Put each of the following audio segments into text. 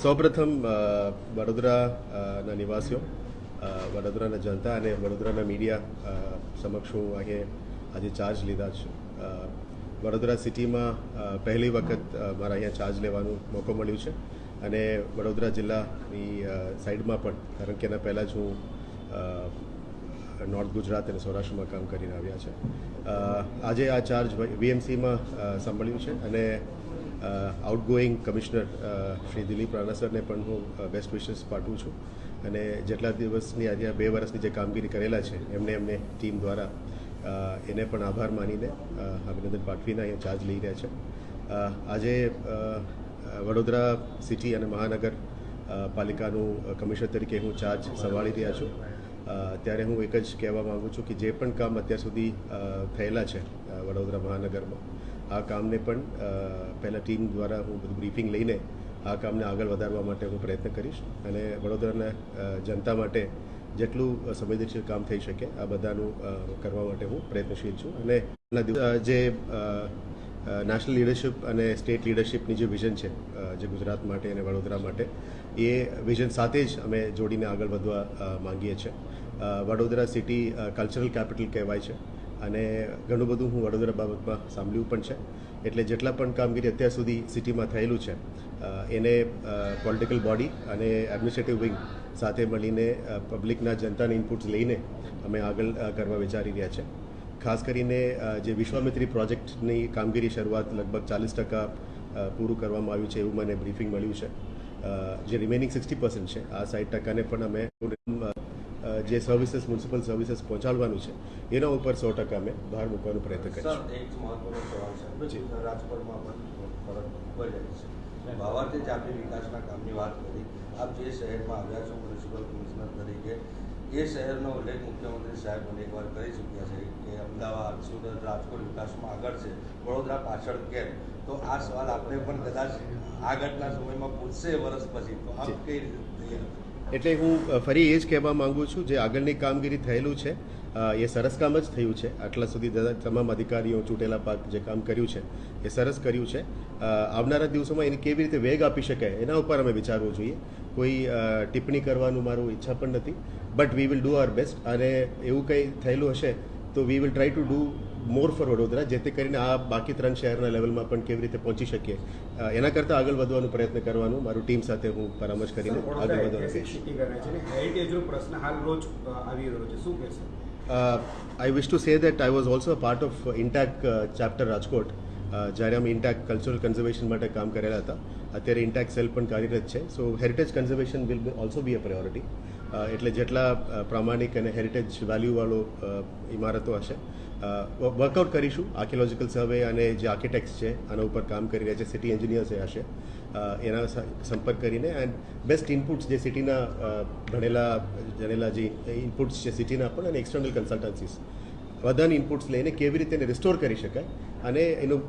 સૌપ્રથમ વડોદરાના નિવાસીઓ, વડોદરાના જનતા અને વડોદરાના મીડિયા સમક્ષ હું આજે ચાર્જ લીધા છે. વડોદરા સિટીમાં પહેલી વખત મારા અહીંયા ચાર્જ લેવાનો મોકો મળ્યો છે અને વડોદરા જિલ્લાની સાઈડમાં પણ, કારણ કે એના પહેલાં જ હું નોર્થ ગુજરાત અને સૌરાષ્ટ્રમાં કામ કરીને આવ્યા છે. આજે આ ચાર્જ વીએમસીમાં સંભાળ્યું છે અને આઉટગોઈંગ કમિશનર શ્રી દિલીપ રાણા સરને પણ હું બેસ્ટ વિશેસ પાઠવું છું અને જેટલા દિવસની આજે 2 વર્ષની જે કામગીરી કરેલા છે એમને ટીમ દ્વારા એને પણ આભાર માનીને અભિનંદન પાઠવીને અહીંયા ચાર્જ લઈ રહ્યા છે. આજે વડોદરા સિટી અને મહાનગર પાલિકાનું કમિશનર તરીકે હું ચાર્જ સંભાળી રહ્યા છું. ત્યારે હું એક જ કહેવા માગું છું કે જે પણ કામ અત્યાર સુધી થયેલા છે વડોદરા મહાનગરમાં, આ કામને પણ પહેલાં ટીમ દ્વારા હું બધું બ્રીફિંગ લઈને આ કામને આગળ વધારવા માટે હું પ્રયત્ન કરીશ અને વડોદરાના જનતા માટે જેટલું સંવેદનશીલ કામ થઈ શકે આ બધાનું કરવા માટે હું પ્રયત્નશીલ છું. અને જે નેશનલ લીડરશિપ અને સ્ટેટ લીડરશિપની જે વિઝન છે જે ગુજરાત માટે અને વડોદરા માટે, એ વિઝન સાથે જ અમે જોડીને આગળ વધવા માંગીએ છીએ. વડોદરા સિટી કલ્ચરલ કેપિટલ કહેવાય છે અને ઘણું બધું હું વડોદરા બાબતમાં સાંભળ્યું પણ છે. એટલે જેટલા પણ કામગીરી અત્યાર સુધી સિટીમાં થયેલું છે એને પોલિટિકલ બોડી અને એડમિનિસ્ટ્રેટિવ વિંગ સાથે મળીને પબ્લિકના જનતાના ઇનપુટ્સ લઈને અમે આગળ કરવા વિચારી રહ્યા છે. ખાસ કરીને જે વિશ્વામિત્રી પ્રોજેક્ટની કામગીરી શરૂઆત લગભગ 40% પૂરું કરવામાં આવ્યું છે એવું મને બ્રીફિંગ મળ્યું છે. જે રિમેનિંગ 60% છે આ 60%ને પણ અમે જે સર્વિસીસ, મ્યુનિસિપલ સર્વિસીસ પહોંચાડવાનું છે એના ઉપર 100% અમે બહાર મૂકવાનો પ્રયત્ન કરીશું. એક મહત્વનો સવાલ છે, રાજકોટમાં પણ ફરક ખૂબ જ છે. ભાવાર્થી જ આપણી વિકાસના કામની વાત કરી. આપ જે શહેરમાં આવ્યા છો મ્યુનિસિપલ કમિશનર તરીકે, એ શહેરનો ઉલ્લેખ મુખ્યમંત્રી સાહેબ મને એકવાર કરી ચૂક્યા છે કે અમદાવાદ, સુરત, રાજકોટ વિકાસમાં આગળ છે, વડોદરા પાછળ કેમ? તો આ સવાલ આપણે પણ કદાચ આગળના સમયમાં પૂછશે વર્ષ પછી, તો આપ કઈ રીતે? એટલે હું ફરી એ જ કહેવા માંગુ છું, જે આગળની કામગીરી થયેલું છે એ સરસ કામ જ થયું છે. આટલા સુધી તમામ અધિકારીઓ, ચૂંટેલા પદ જે કામ કર્યું છે એ સરસ કર્યું છે. આવનારા દિવસોમાં એને કેવી રીતે વેગ આપી શકાય એના ઉપર અમે વિચારવું જોઈએ. કોઈ ટિપ્પણી કરવાનું મારું ઈચ્છા પણ નથી, but we will do our best. અને એવું કંઈ થયેલું હશે તો we will try to do more for Vadodara, જેથી કરીને આ બાકી 3 શહેરના લેવલમાં પણ કેવી રીતે પહોંચી શકીએ એના કરતાં આગળ વધવાનો પ્રયત્ન કરવાનું મારું ટીમ સાથે હું પરામર્શ કરીને આગળ વધવાનું કહીશ. I wish to say that I was also a part of INTAC chapter Rajkot, જ્યારે અમે ઇન્ટેક કલ્ચરલ કન્ઝર્વેશન માટે કામ કરેલા હતા. અત્યારે ઇન્ટેક સેલ પણ કાર્યરત છે. So heritage conservation will also be a priority. એટલે જેટલા પ્રામાણિક અને હેરિટેજ વેલ્યુવાળો ઇમારતો હશે વર્કઆઉટ કરીશું. આર્કિયોલોજીકલ સર્વે અને જે આર્કિટેક્ટ્સ છે આના ઉપર કામ કરી રહ્યા છે, સિટી એન્જિનિયર્સ હશે, એના સંપર્ક કરીને એન્ડ બેસ્ટ ઇનપુટ્સ જે સિટીના જણેલા જે ઇનપુટ્સ છે સિટીના પણ અને એક્સટર્નલ કન્સલ્ટન્સીસ બધાની ઇનપુટ્સ લઈને કેવી રીતે એને રિસ્ટોર કરી શકાય અને એનું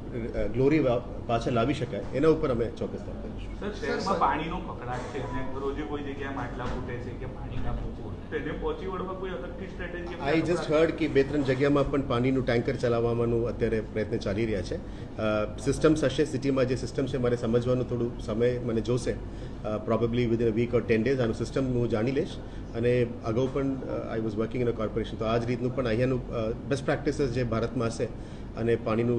ગ્લોરી પાછા લાવી શકાય એના ઉપર અમે ચોક્કસ કામ કરીશું. સર, શહેરમાં પાણીનો કકળાટ છે અને રોજે કોઈ જગ્યાએ માટલા ફૂટે છે કે પાણી ના પહોંચવું, તેને પહોંચી વળવા કોઈ અલગથી સ્ટ્રેટેજી? આઈ જસ્ટ હર્ડ કે 2-3 જગ્યામાં પણ પાણીનું ટેન્કર ચલાવવાનું અત્યારે પ્રયત્ન ચાલી રહ્યા છે. સિસ્ટમ્સ હશે સિટીમાં, જે સિસ્ટમ છે મારે સમજવાનું થોડું સમય મને જોશે. Probably within a week or 10 days આનું સિસ્ટમ હું જાણી લઈશ. અને અગાઉ પણ I was working in a corporation, તો આ જ રીતનું પણ અહીંયાનું બેસ્ટ પ્રેક્ટિસીસ જે ભારતમાં હશે અને પાણીનું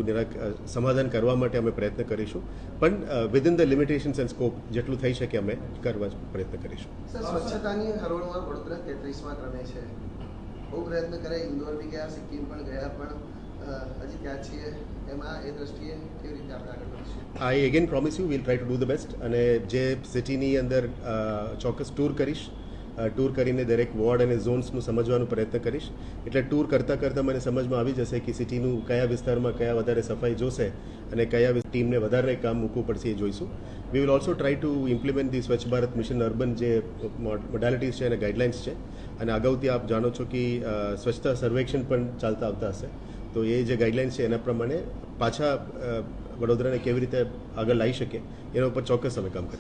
સમાધાન કરવા માટે અમે પ્રયત્ન કરીશું. પણ within the limitations and scope જેટલું થઈ શકે અમે કરવા પ્રયત્ન કરીશું. સ્વચ્છતાની હરોળમાં વડોદરા 33મા ક્રમે છે. બહુ પ્રયત્ન કરે, ઇન્દોર બી ગયા, સિક્કિમ પણ ગયા, પણ હજી ત્યાં છીએ. એમાં એ દ્રષ્ટિએ કેવી રીતે આપણે આગળ વધીશું? I again promise you will try to do the best. અને જે સિટીની અંદર ચોક્કસ ટૂર કરીશ, ટૂર કરીને દરેક વોર્ડ અને ઝોન્સનું સમજવાનો પ્રયત્ન કરીશ. એટલે ટૂર કરતાં મને સમજમાં આવી જશે કે સિટીનું કયા વિસ્તારમાં કયા વધારે સફાઈ જોશે અને કયા ટીમને વધારે કામ મૂકવું પડશે એ જોઈશું. We will also try to implement the સ્વચ્છ ભારત મિશન અર્બન જે મોડાલિટીઝ છે અને ગાઈડલાઇન્સ છે. અને અગાઉથી આપ જાણો છો કે સ્વચ્છતા સર્વેક્ષણ પણ ચાલતા આવતા હશે. તો એ જે ગાઈડલાઇન્સ છે એના પ્રમાણે પાછા વડોદરાને કેવી રીતે આગળ લાવી શકે એના ઉપર ચોક્કસ અમે કામ કરીશું.